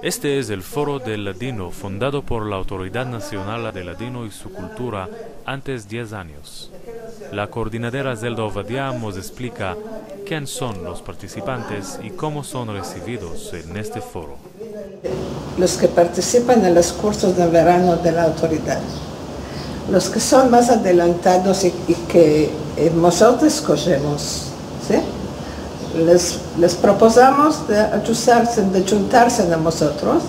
Este es el Foro del Ladino, fundado por la Autoridad Nacional del Ladino y su Cultura antes 10 años. La coordinadora Zelda Ovadia nos explica quién son los participantes y cómo son recibidos en este foro. Los que participan en los cursos de verano de la autoridad, los que son más adelantados y que nosotros escogemos, ¿sí? Les proponemos de juntarse a nosotros.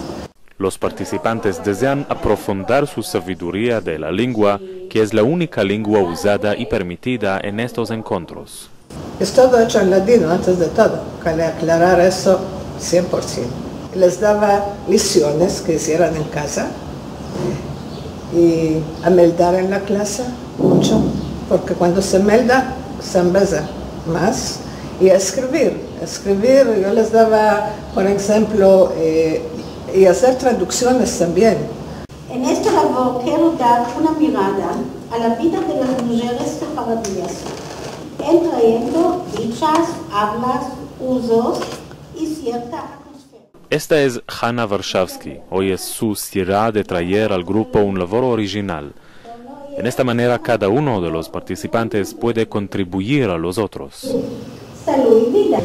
Los participantes desean aprofundar su sabiduría de la lengua, que es la única lengua usada y permitida en estos encuentros. Es todo hecho en ladino, antes de todo, para aclarar eso 100%. Les daba lecciones que hicieran en casa y a meldar en la clase mucho, porque cuando se melda se embesa más. Y a escribir, yo les daba, por ejemplo, y hacer traducciones también. En esta labor quiero dar una mirada a la vida de las mujeres sefaradíes, trayendo dichas, hablas, usos y cierta atmósfera. Esta es Hanna Warszawski. Hoy es su sierra de traer al grupo un labor original. En esta manera cada uno de los participantes puede contribuir a los otros. Salud y vida.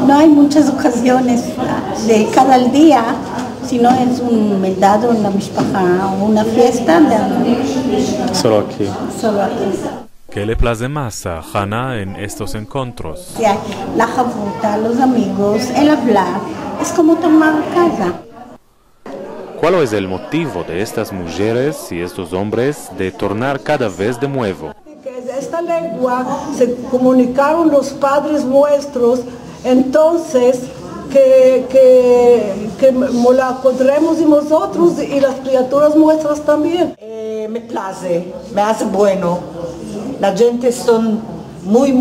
No hay muchas ocasiones de cada día, sino es un meldado, una mishpacha o una fiesta. Solo aquí. Solo aquí. ¿Qué le place más a Hanna en estos encuentros? La jabuta, los amigos, el hablar, es como tomar casa. ¿Cuál es el motivo de estas mujeres y estos hombres de tornar cada vez de nuevo? Esta lengua se comunicaron los padres nuestros, entonces que la encontremos nosotros y las criaturas nuestras también. Me place, me hace bueno. La gente son muy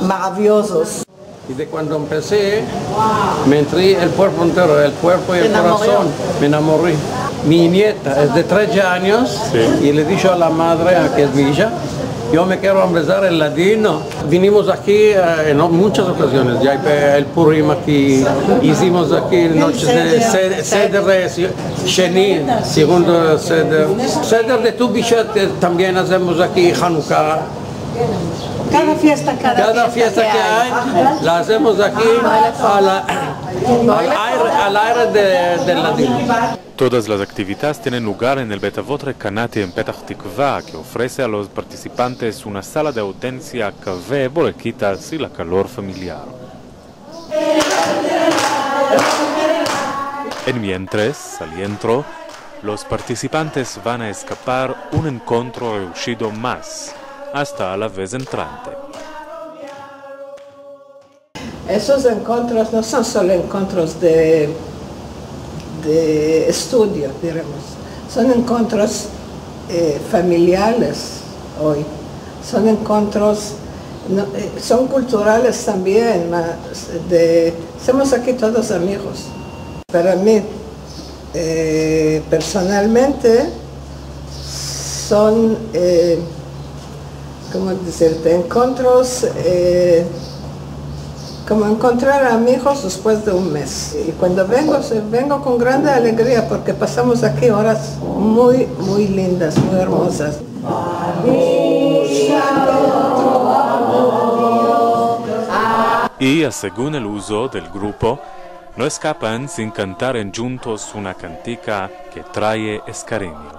maravillosos. Y de cuando empecé, me entré el cuerpo entero, el cuerpo y el corazón, me enamoré. Mi nieta es de 13 años y le dije a la madre, que es mi hija, yo me quiero empezar el ladino. Vinimos aquí en muchas ocasiones, ya el Purim aquí, hicimos aquí noches de Seder Sheni, segundo Seder de Tu B'Shvat, también hacemos aquí Hanukkah. Cada fiesta que hay, la hacemos aquí al aire del ladino. Todas las actividades tienen lugar en el Bet Avot Recanati en Petah Tikva, que ofrece a los participantes una sala de audiencia café, bolequitas y la calor familiar. En mientras, al entro, los participantes van a escapar un encuentro reunido más, hasta la vez entrante. Esos encuentros no son solo encuentros de estudio, diremos. Son encuentros familiares hoy. Son encuentros, son culturales también. Somos aquí todos amigos. Para mí, personalmente, son, ¿cómo decirte? Encuentros, como encontrar amigos después de un mes. Y cuando vengo con grande alegría porque pasamos aquí horas muy lindas, muy hermosas. Y según el uso del grupo, no escapan sin cantar en juntos una cantica que trae cariño.